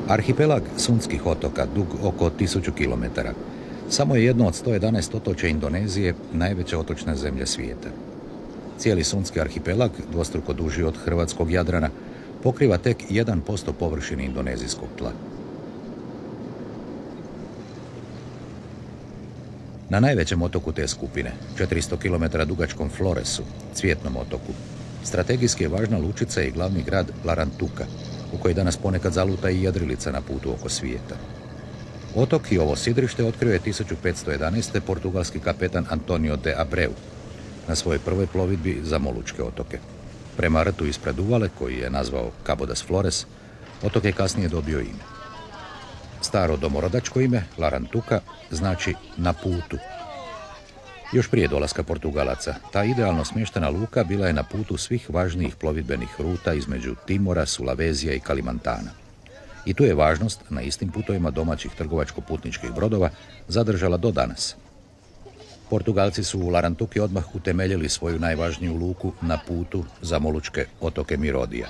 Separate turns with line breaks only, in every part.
Arhipelag Sundskih otoka, dug oko 1000 km, samo je jedno od 111 otočja Indonezije, najveće otočne zemlje svijeta. Cijeli Sundski arhipelag, dvostruko duži od hrvatskog Jadrana, pokriva tek 1% površine indonezijskog tla. Na najvećem otoku te skupine, 400 km dugačkom Floresu, cvjetnom otoku, strategijski je važna lučica i glavni grad Larantuka, u koji danas ponekad zaluta i jedrilica na putu oko svijeta. Otok i ovo sidrište otkrio je 1511. portugalski kapetan Antonio de Abreu na svojoj prvoj plovidbi za Molučke otoke. Prema rtu ispred uvale, koji je nazvao Cabo das Flores, otok je kasnije dobio ime. Staro domorodačko ime, Larantuka, znači na putu. Još prije dolaska Portugalaca, ta idealno smještena luka bila je na putu svih važnijih plovidbenih ruta između Timora, Sulavezija i Kalimantana. I tu je važnost na istim putovima domaćih trgovačko-putničkih brodova zadržala do danas. Portugalci su u Larantuki odmah utemeljili svoju najvažniju luku na putu za Molučke otoke Mirodija.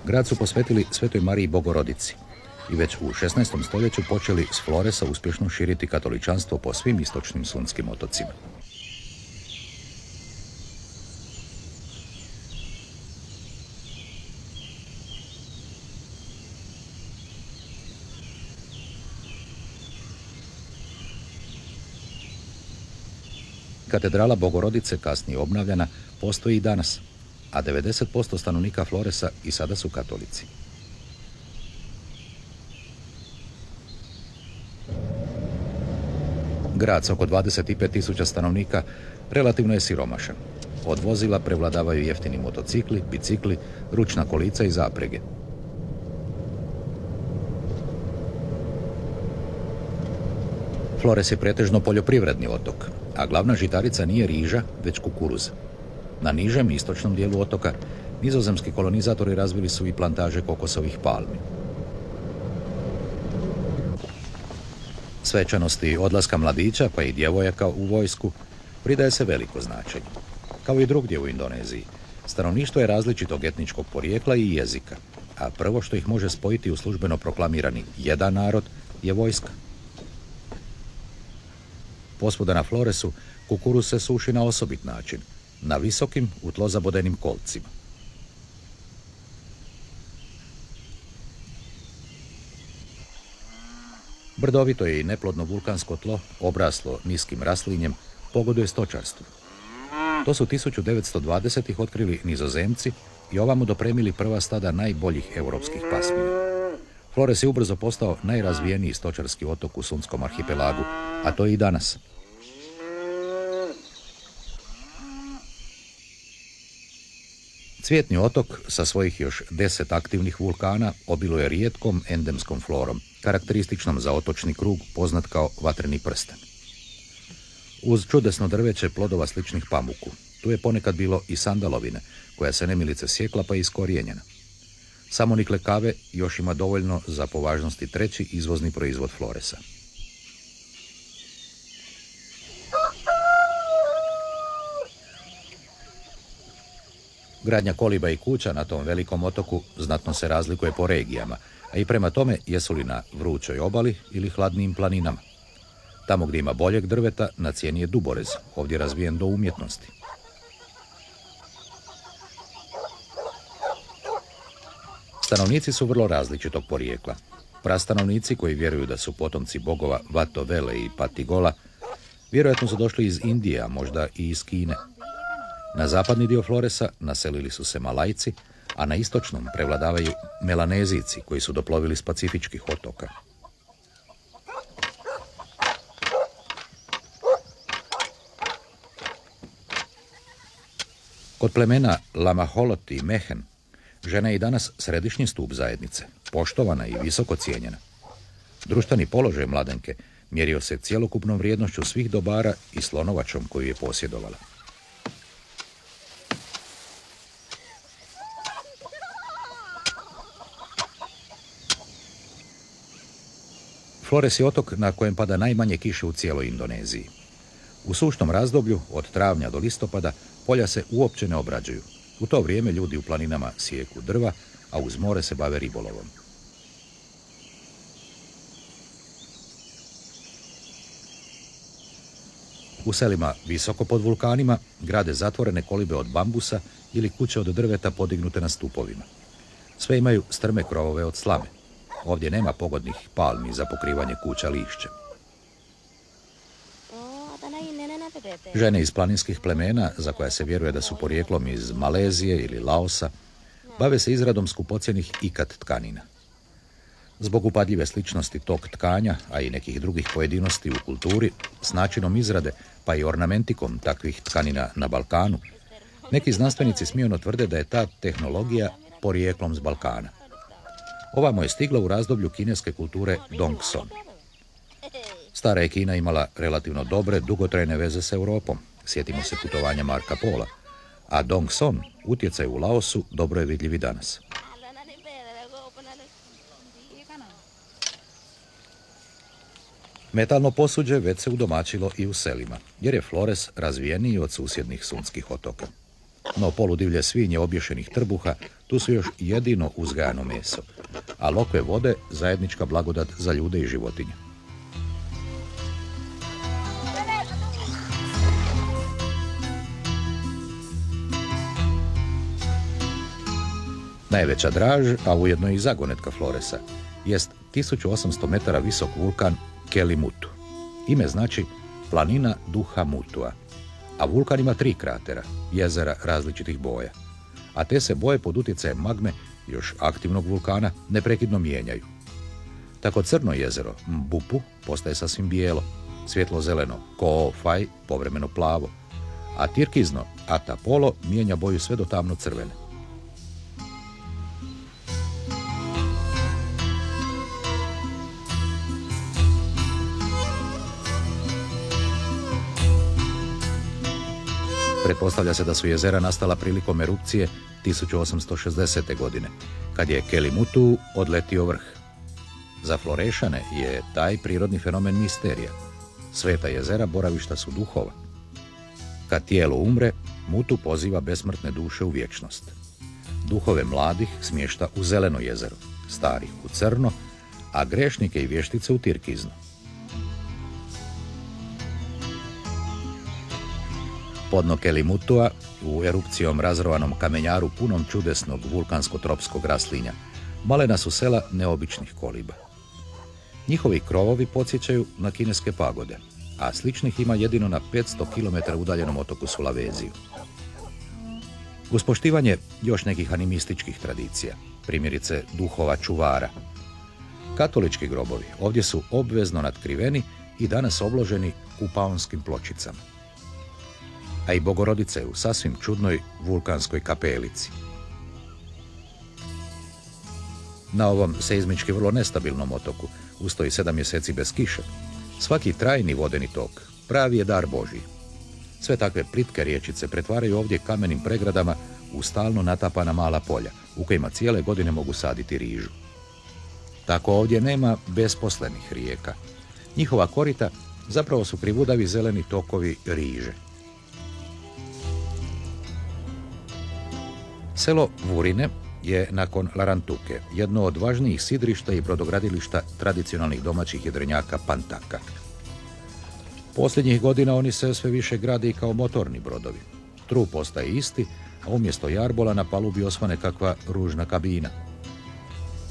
Grad su posvetili Svetoj Mariji Bogorodici i već u 16. stoljeću počeli s Floresa uspješno širiti katoličanstvo po svim istočnim sundskim otocima. Katedrala Bogorodice, kasnije obnavljana, postoji i danas, a 90% stanovnika Floresa i sada su katolici. Grad s oko 25.000 stanovnika relativno je siromašan. Od vozila prevladavaju jeftini motocikli, bicikli, ručna kolica i zaprege. Flores je pretežno poljoprivredni otok, a glavna žitarica nije riža, već kukuruz. Na nižem istočnom dijelu otoka nizozemski kolonizatori razvili su i plantaže kokosovih palmi. Svečanosti odlaska mladića pa i djevojaka u vojsku pridaje se veliko značenje. Kao i drugdje u Indoneziji, stanovništvo je različitog etničkog porijekla i jezika, a prvo što ih može spojiti u službeno proklamirani jedan narod je vojska. Posvuda na Floresu kukuruz se suši na osobit način, na visokim, u tlo zabodenim kolcima. Brdovito je i neplodno vulkansko tlo, obraslo niskim raslinjem, pogoduje stočarstvu. To su 1920-ih otkrili Nizozemci i ovamo dopremili prva stada najboljih europskih pasmina. Flores je ubrzo postao najrazvijeniji stočarski otok u Sundskom arhipelagu, a to je i danas. Cvjetni otok sa svojih još 10 aktivnih vulkana obiluje rijetkom endemskom florom, karakterističnom za otočni krug poznat kao vatreni prsten. Uz čudesno drveće plodova sličnih pamuku, tu je ponekad bilo i sandalovine, koja se nemilice sjekla pa i iskorijenjena. Samonikle kave još ima dovoljno za po važnosti treći izvozni proizvod Floresa. Gradnja koliba i kuća na tom velikom otoku znatno se razlikuje po regijama, a i prema tome jesu li na vrućoj obali ili hladnijim planinama. Tamo gdje ima boljeg drveta, na cijeni je duborez, ovdje razvijen do umjetnosti. Stanovnici su vrlo različitog porijekla. Prastanovnici koji vjeruju da su potomci bogova Vato Vele i Patigola vjerojatno su došli iz Indije, a možda i iz Kine. Na zapadni dio Floresa naselili su se Malajci, a na istočnom prevladavaju Melanezici koji su doplovili s Pacifičkih otoka. Kod plemena Lamaholot i Mehen žena je i danas središnji stup zajednice, poštovana i visoko cijenjena. Društveni položaj mladenke mjerio se cjelokupnom vrijednošću svih dobara i slonovačom koju je posjedovala. Flores je otok na kojem pada najmanje kiše u cijeloj Indoneziji. U sušnom razdoblju, od travnja do listopada, polja se uopće ne obrađuju. U to vrijeme ljudi u planinama sijeku drva, a uz more se bave ribolovom. U selima visoko pod vulkanima grade zatvorene kolibe od bambusa ili kuće od drveta podignute na stupovima. Sve imaju strme krovove od slame. Ovdje nema pogodnih palmi za pokrivanje kuća lišćem. Žene iz planinskih plemena, za koja se vjeruje da su porijeklom iz Malezije ili Laosa, bave se izradom skupocjenih ikat tkanina. Zbog upadljive sličnosti tog tkanja, a i nekih drugih pojedinosti u kulturi, s načinom izrade, pa i ornamentikom takvih tkanina na Balkanu, neki znanstvenici smijeno tvrde da je ta tehnologija porijeklom s Balkana. Ovamo je stigla u razdoblju kineske kulture Dongson. Stara je Kina imala relativno dobre, dugotrajne veze s Europom, sjetimo se putovanja Marka Pola, a Dongson, utjecaj u Laosu, dobro je vidljiv i danas. Metalno posuđe već se udomačilo i u selima, jer je Flores razvijeniji od susjednih sunskih otoka. No poludivlje svinje obješenih trbuha tu su još jedino uzgajano meso, a lokve vode zajednička blagodat za ljude i životinje. Najveća draž, a ujedno i zagonetka Floresa, jest 1800 metara visok vulkan Kelimutu. Ime znači planina duha Mutua, a vulkan ima 3 kratera, jezera različitih boja, a te se boje pod utjecajem magme još aktivnog vulkana neprekidno mijenjaju. Tako crno jezero Mbupu postaje sasvim bijelo, svjetlo-zeleno Koofaj povremeno plavo, a tirkizno Atapolo mijenja boju sve do tamno crvene. Pretpostavlja se da su jezera nastala prilikom erupcije 1860. godine, kad je Kelimutu odletio vrh. Za Florešane je taj prirodni fenomen misterija. Sveta jezera boravišta su duhova. Kad tijelo umre, Mutu poziva besmrtne duše u vječnost. Duhove mladih smješta u zeleno jezero, starih u crno, a grešnike i vještice u tirkizno. Podno Kelimutua, u erupcijom razrovanom kamenjaru punom čudesnog vulkansko-tropskog raslinja, malena su sela neobičnih koliba. Njihovi krovovi podsjećaju na kineske pagode, a sličnih ima jedino na 500 km udaljenom otoku Sulaveziju. Uz poštivanje još nekih animističkih tradicija, primjerice duhova čuvara, katolički grobovi ovdje su obvezno natkriveni i danas obloženi kupaonskim pločicama. A i Bogorodice u sasvim čudnoj vulkanskoj kapelici. Na ovom seizmički vrlo nestabilnom otoku, ustoji 7 mjeseci bez kiše, svaki trajni vodeni tok pravi je dar Božji. Sve takve plitke riječice pretvaraju ovdje kamenim pregradama u stalno natapana mala polja, u kojima cijele godine mogu saditi rižu. Tako ovdje nema besposlenih rijeka. Njihova korita zapravo su krivudavi zeleni tokovi riže. Selo Vurine je nakon Larantuke jedno od važnijih sidrišta i brodogradilišta tradicionalnih domaćih jedrenjaka Pantaka. Posljednjih godina oni se sve više grade i kao motorni brodovi. Trup ostaje isti, a umjesto jarbola na palubi osvane kakva ružna kabina.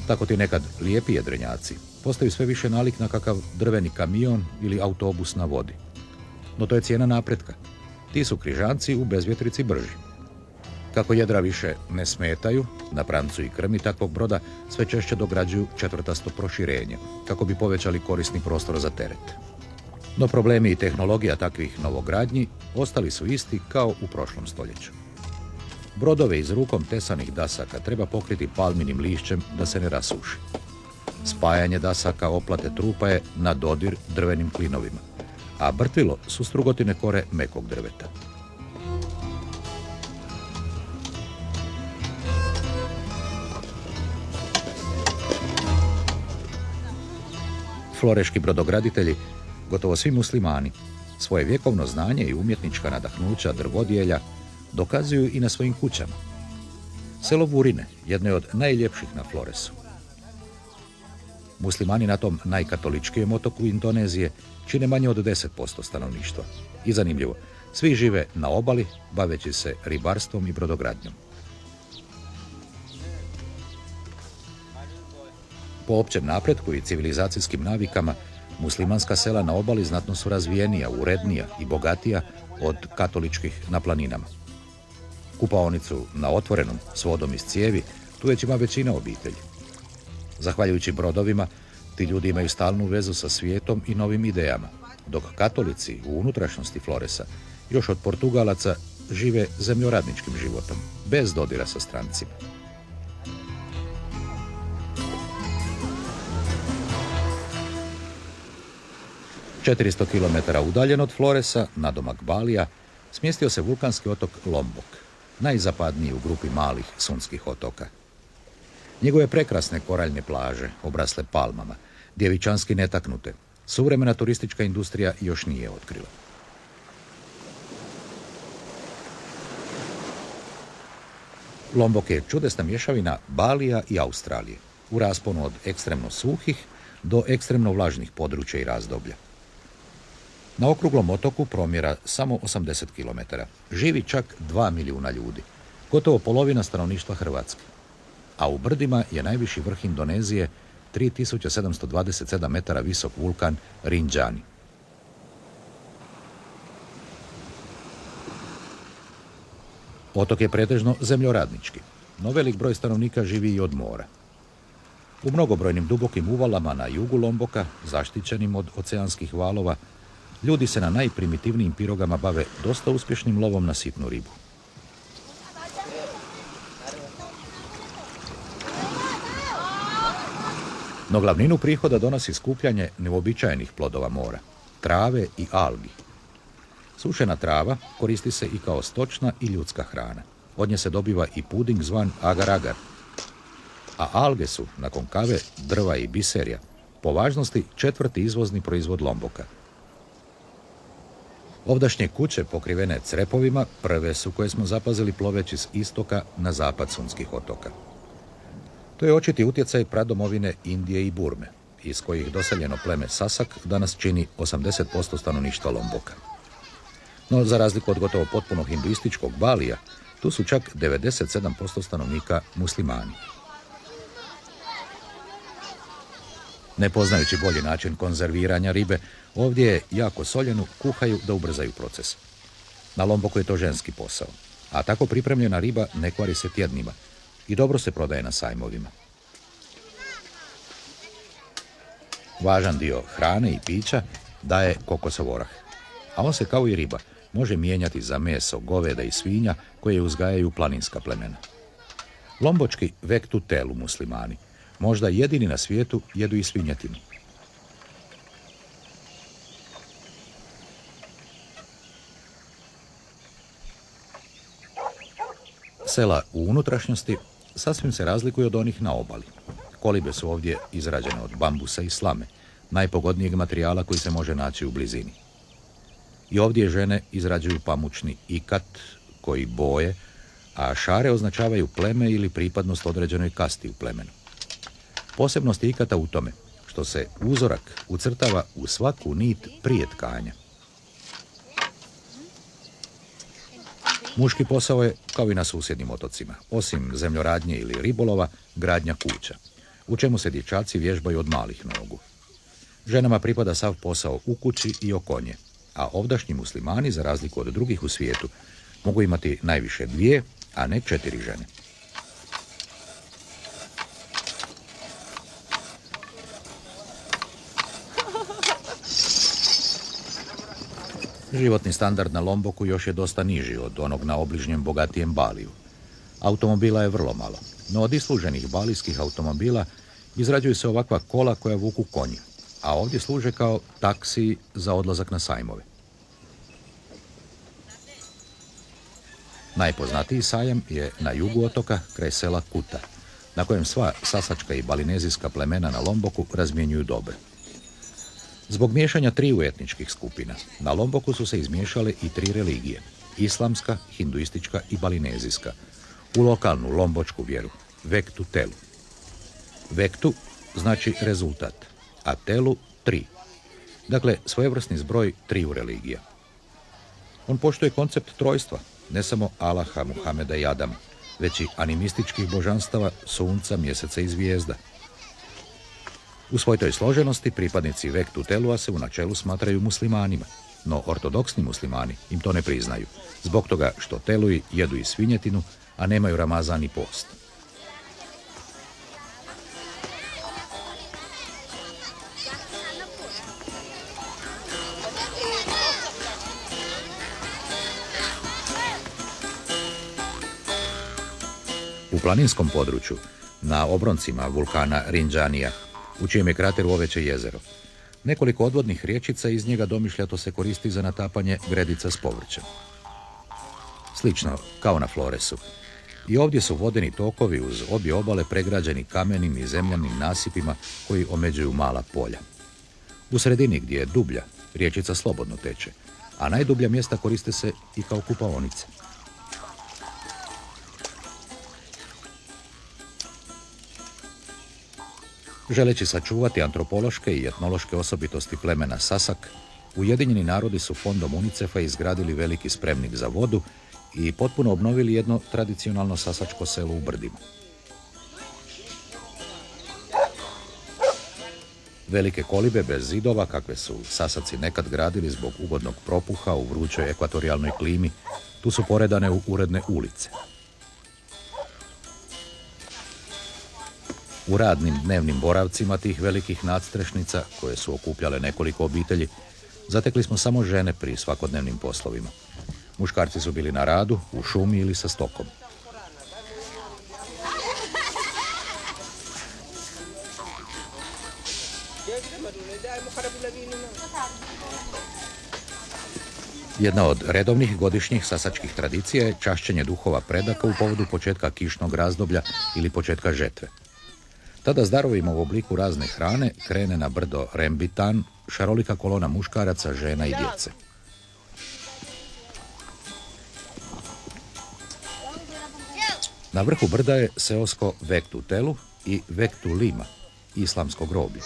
Tako ti nekad lijepi jedrenjaci postaju sve više nalik na kakav drveni kamion ili autobus na vodi. No to je cijena napretka. Ti su križanci u bezvjetrici brži. Kako jedra više ne smetaju, na prancu i krmi takvog broda sve češće dograđuju četvrtasto proširenje, kako bi povećali korisni prostor za teret. No problemi i tehnologija takvih novogradnji ostali su isti kao u prošlom stoljeću. Brodove iz rukom tesanih dasaka treba pokriti palminim lišćem da se ne rasuši. Spajanje dasaka oplate trupa je na dodir drvenim klinovima, a brtvilo su strugotine kore mekog drveta. Floreški brodograditelji, gotovo svi muslimani, Svoje vjekovno znanje i umjetnička nadahnuća drvodjelja dokazuju i na svojim kućama. Selo Vurine jedno je od najljepših na Floresu. Muslimani na tom najkatoličkijem otoku Indonezije čine manje od 10% stanovništva. I zanimljivo, svi žive na obali, baveći se ribarstvom i brodogradnjom. Po općem napretku i civilizacijskim navikama, muslimanska sela na obali znatno su razvijenija, urednija i bogatija od katoličkih na planinama. Kupaonicu na otvorenom s vodom iz cijevi tu već ima većina obitelji. Zahvaljujući brodovima, ti ljudi imaju stalnu vezu sa svijetom i novim idejama, dok katolici u unutrašnjosti Floresa još od Portugalaca žive zemljoradničkim životom, bez dodira sa strancima. ...400 km udaljen od Floresa, nadomak Balija, smjestio se vulkanski otok Lombok, najzapadniji u grupi malih sunskih otoka. Njegove prekrasne koraljne plaže, obrasle palmama, djevičanski netaknute, suvremena turistička industrija još nije otkrila. Lombok je čudesna mješavina Balija i Australije, u rasponu od ekstremno suhih do ekstremno vlažnih područja i razdoblja. Na okruglom otoku promjera samo 80 km. Živi čak 2 milijuna ljudi, gotovo polovina stanovništva Hrvatske. A u brdima je najviši vrh Indonezije 3727 metara visok vulkan Rinjani. Otok je pretežno zemljoradnički, no velik broj stanovnika živi i od mora. U mnogobrojnim dubokim uvalama na jugu Lomboka, zaštićenim od oceanskih valova, ljudi se na najprimitivnijim pirogama bave dosta uspješnim lovom na sitnu ribu. No glavninu prihoda donosi skupljanje neuobičajenih plodova mora, trave i algi. Sušena trava koristi se i kao stočna i ljudska hrana. Od nje se dobiva i puding zvan agar-agar. A alge su, nakon kave, drva i biserija, po važnosti 4. izvozni proizvod Lomboka. Ovdašnje kuće, pokrivene crepovima, prve su koje smo zapazili ploveći s istoka na zapad sunskih otoka. To je očiti utjecaj pradomovine Indije i Burme, iz kojih doseljeno pleme Sasak danas čini 80% stanovništva Lomboka. No, za razliku od gotovo potpuno hinduističkog Balija, tu su čak 97% stanovnika muslimani. Ne poznajući bolji način konzerviranja ribe, ovdje je jako soljenu kuhaju da ubrzaju proces. Na Lomboku je to ženski posao, a tako pripremljena riba ne kvari se tjednima i dobro se prodaje na sajmovima. Važan dio hrane i pića daje kokosov orah, a on se kao i riba može mijenjati za meso, goveda i svinja koje uzgajaju planinska plemena. Lombočki vektu telu muslimani, možda jedini na svijetu, jedu i svinjetinu. Sela u unutrašnjosti sasvim se razlikuju od onih na obali. Kolibe su ovdje izrađene od bambusa i slame, najpogodnijeg materijala koji se može naći u blizini. I ovdje žene izrađuju pamučni ikat koji boje, a šare označavaju pleme ili pripadnost određenoj kasti u plemenu. Posebnost je ikata u tome što se uzorak ucrtava u svaku nit prije tkanja. Muški posao je, kao i na susjednim otocima, osim zemljoradnje ili ribolova, gradnja kuća, u čemu se dječaci vježbaju od malih nogu. Ženama pripada sav posao u kući i oko nje, a ovdašnji muslimani, za razliku od drugih u svijetu, mogu imati najviše 2, a ne 4 žene. Životni standard na Lomboku još je dosta niži od onog na obližnjem bogatijem Baliju. Automobila je vrlo malo, no od isluženih balijskih automobila izrađuju se ovakva kola koja vuku konji, a ovdje služe kao taksi za odlazak na sajmove. Najpoznatiji sajam je na jugu otoka kraj sela Kuta, na kojem sva sasačka i balinezijska plemena na Lomboku razmjenjuju dobre. Zbog miješanja triju etničkih skupina, na Lomboku su se izmiješale i tri religije, islamska, hinduistička i balinezijska, u lokalnu lombočku vjeru, Vektu Telu. Vektu znači rezultat, a Telu tri. Dakle, svojevrsni zbroj triju religija. On poštuje koncept trojstva, ne samo Allaha, Muhameda i Adama, već i animističkih božanstava, sunca, mjeseca i zvijezda. U svoj toj složenosti pripadnici Vektu Telua se u načelu smatraju muslimanima, no ortodoksni muslimani im to ne priznaju, zbog toga što Teluji jedu i svinjetinu, a nemaju Ramazan i post. U planinskom području, na obroncima vulkana Rinđanija, u čijem je krateru Oveće jezero, nekoliko odvodnih riječica iz njega domišljato se koristi za natapanje gredica s povrćem. Slično kao na Floresu. I ovdje su vodeni tokovi uz obje obale pregrađeni kamenim i zemljanim nasipima koji omeđuju mala polja. U sredini gdje je dublja, riječica slobodno teče, a najdublja mjesta koriste se i kao kupaonice. Želeći sačuvati antropološke i etnološke osobitosti plemena Sasak, Ujedinjeni narodi su fondom UNICEF-a izgradili veliki spremnik za vodu i potpuno obnovili jedno tradicionalno sasačko selo u brdima. Velike kolibe bez zidova, kakve su Sasaci nekad gradili zbog ugodnog propuha u vrućoj ekvatorijalnoj klimi, tu su poredane u uredne ulice. U radnim dnevnim boravcima tih velikih nadstrešnica, koje su okupljale nekoliko obitelji, zatekli smo samo žene pri svakodnevnim poslovima. Muškarci su bili na radu, u šumi ili sa stokom. Jedna od redovnih godišnjih sasačkih tradicija je čašćenje duhova predaka u povodu početka kišnog razdoblja ili početka žetve. Tada s darovima u obliku razne hrane krene na brdo Rembitan šarolika kolona muškaraca, žena i djece. Na vrhu brda je seosko Vektu Telu i Vektu Lima, islamsko groblje.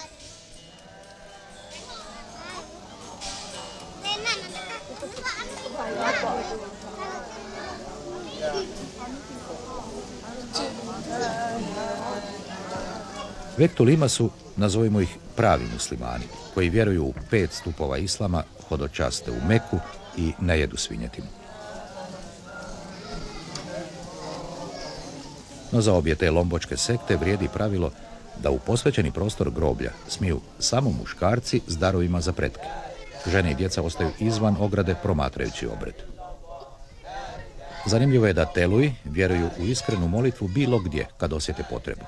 Vektu Lima su, nazovimo ih, pravi muslimani, koji vjeruju u 5 stupova islama, hodočaste u Meku i ne jedu svinjetinu. No za obje te lombočke sekte vrijedi pravilo da u posvećeni prostor groblja smiju samo muškarci s darovima za pretke. Žene i djeca ostaju izvan ograde promatrajući obred. Zanimljivo je da Teluji vjeruju u iskrenu molitvu bilo gdje kad osjete potrebu.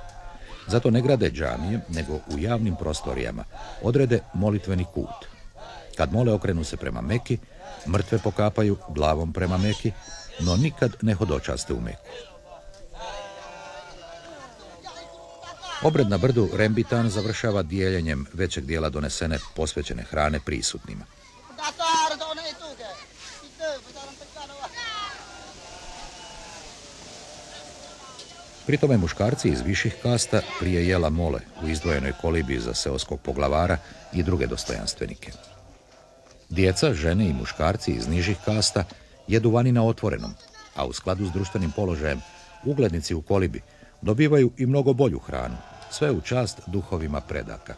Zato ne grade džamije, nego u javnim prostorijama odrede molitveni kut. Kad mole okrenu se prema Meki, mrtve pokapaju glavom prema Meki, no nikad ne hodočaste u Meku. Obred na brdu Rembitan završava dijeljenjem većeg dijela donesene posvećene hrane prisutnima. Pri tome muškarci iz viših kasta prije jela mole u izdvojenoj kolibi za seoskog poglavara i druge dostojanstvenike. Djeca, žene i muškarci iz nižih kasta jedu vani na otvorenom, a u skladu s društvenim položajem uglednici u kolibi dobivaju i mnogo bolju hranu, sve u čast duhovima predaka.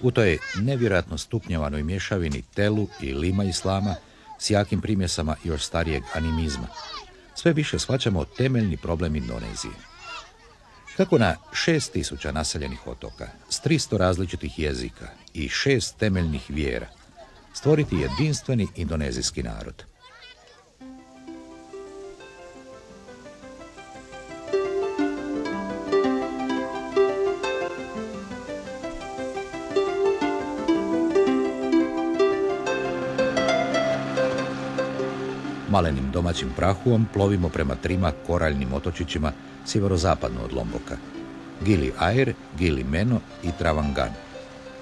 U toj nevjerojatno stupnjevanoj mješavini Telu i Lima islama s jakim primjesama još starijeg animizma, sve više shvaćamo temeljni problem Indonezije. Kako na 6000 naseljenih otoka, s 300 različitih jezika i 6 temeljnih vjera, stvoriti jedinstveni indonezijski narod. Malenim domaćim prahuom plovimo prema trima koraljnim otočićima sjeverozapadno od Lomboka, Gili Air, Gili Meno i Travangan.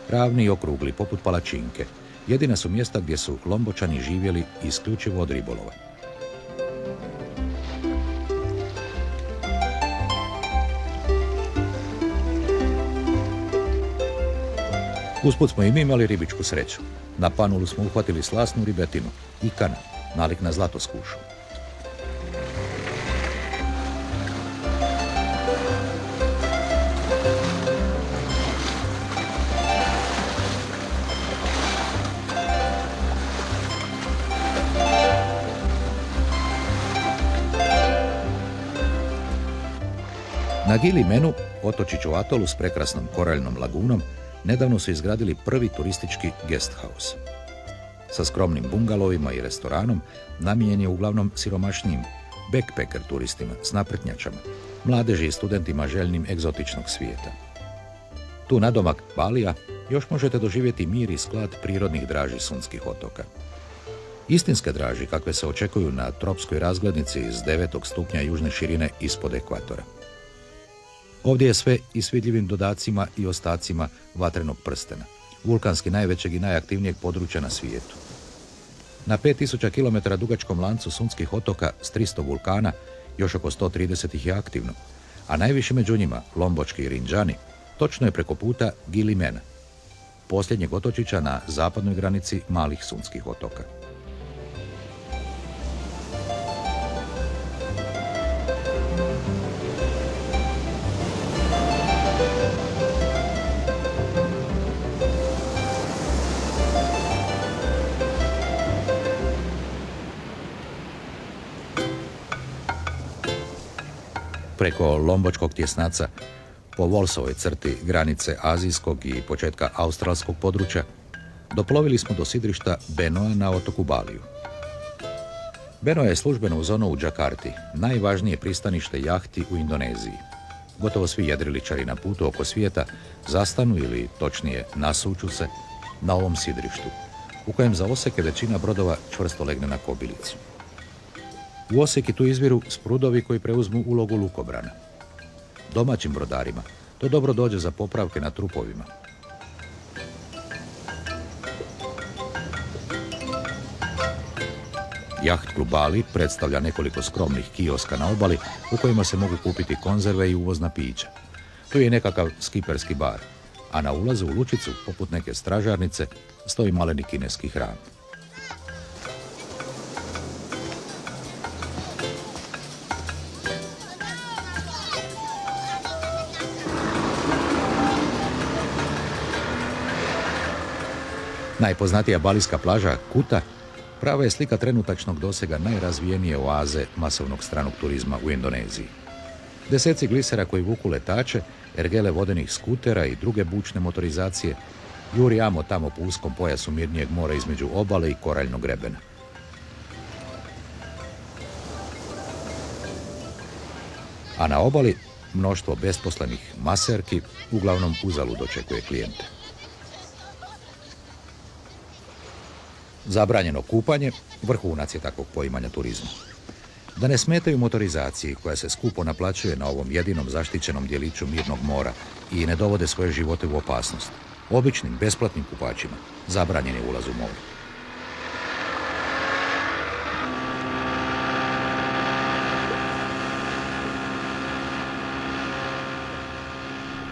Ravni i okrugli, poput palačinke, jedina su mjesta gdje su Lombočani živjeli isključivo od ribolova. Usput smo i mi imali ribičku sreću. Na panulu smo uhvatili slasnu ribetinu, ikana, nalik na zlatoskušu. Na Gili Menu, otočiću atolu s prekrasnom koraljnom lagunom, nedavno su izgradili prvi turistički guest house. Sa skromnim bungalovima i restoranom namijenjen je uglavnom siromašnijim backpacker turistima s napretnjačama, mladeži i studentima željnim egzotičnog svijeta. Tu nadomak Balija još možete doživjeti mir i sklad prirodnih draži sunskih otoka. Istinske draži kakve se očekuju na tropskoj razglednici iz 9. stupnja južne širine ispod ekvatora. Ovdje je sve i s vidljivim dodacima i ostacima vatrenog prstena, vulkanski najvećeg i najaktivnijeg područja na svijetu. Na 5000 km dugačkom lancu sunskih otoka s 300 vulkana, još oko 130 ih je aktivno, a najviše među njima, Lombočki i Rinđani, točno je preko puta Gili Mena, posljednjeg otočića na zapadnoj granici malih sunskih otoka. Preko Lombočkog tjesnaca, po Volsovoj crti granice azijskog i početka australskog područja, doplovili smo do sidrišta Benoa na otoku Baliju. Benoa je službeno uz ono u Đakarti, najvažnije pristanište jahti u Indoneziji. Gotovo svi jedriličari na putu oko svijeta zastanu ili, točnije, nasuču se na ovom sidrištu, u kojem za oseke većina brodova čvrsto legne na kobilicu. U oseki tu izviru sprudovi koji preuzmu ulogu lukobrana. Domaćim brodarima to dobro dođe za popravke na trupovima. Jaht klub Bali predstavlja nekoliko skromnih kioska na obali u kojima se mogu kupiti konzerve i uvozna pića. Tu je nekakav skiperski bar, a na ulazu u lučicu, poput neke stražarnice, stoji maleni kineski hram. Najpoznatija balijska plaža Kuta prava je slika trenutačnog dosega najrazvijenije oaze masovnog stranog turizma u Indoneziji. Deseci glisera koji vuku letače, ergele vodenih skutera i druge bučne motorizacije juri amo tamo po uskom pojasu mirnijeg mora između obale i koraljnog grebena. A na obali mnoštvo besposlenih maserki uglavnom uzalud očekuje klijente. Zabranjeno kupanje vrhunac je takvog poimanja turizma. Da ne smetaju motorizaciji koja se skupo naplaćuje na ovom jedinom zaštićenom dijeliću mirnog mora i ne dovode svoje živote u opasnost, običnim, besplatnim kupačima zabranjen je ulaz u more.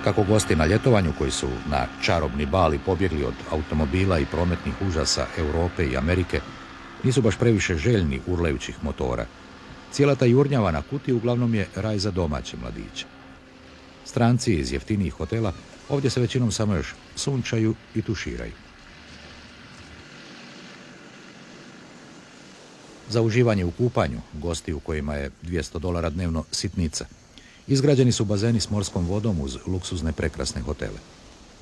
Kako gosti na ljetovanju koji su na čarobni Bali pobjegli od automobila i prometnih užasa Europe i Amerike, nisu baš previše željni urlajućih motora. Cijela ta jurnjava na Kuti uglavnom je raj za domaće mladiće. Stranci iz jeftinijih hotela ovdje se većinom samo još sunčaju i tuširaju. Za uživanje u kupanju, gosti u kojima je $200 dnevno sitnica, izgrađeni su bazeni s morskom vodom uz luksuzne prekrasne hotele.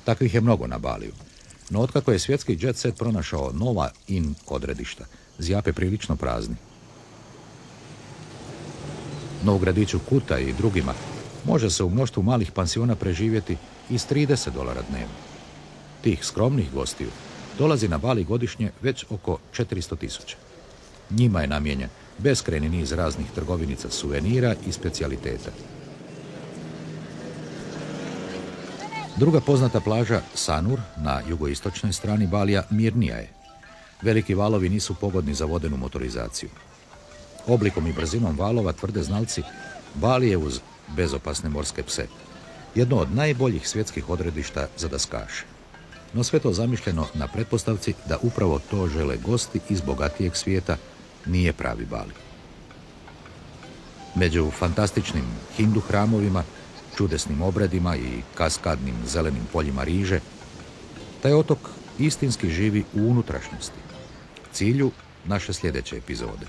Takvih je mnogo na Baliju. No otkako je svjetski jet set pronašao nova in odredišta, zjape prilično prazni. No u gradiću Kuta i drugima može se u mnoštvu malih pansiona preživjeti i s $30 dnevno. Tih skromnih gostiju dolazi na Bali godišnje već oko 400.000. Njima je namijenjen beskrajni niz raznih trgovinica suvenira i specijaliteta. Druga poznata plaža, Sanur, na jugoistočnoj strani Balija, mirnija je. Veliki valovi nisu pogodni za vodenu motorizaciju. Oblikom i brzinom valova, tvrde znalci, Bali je uz bezopasne morske pse jedno od najboljih svjetskih odredišta za daskaše. No sve to zamišljeno na pretpostavci da upravo to žele gosti iz bogatijeg svijeta, nije pravi Bali. Među fantastičnim hindu hramovima, čudesnim obredima i kaskadnim zelenim poljima riže, taj otok istinski živi u unutrašnjosti, cilju naše sljedeće epizode.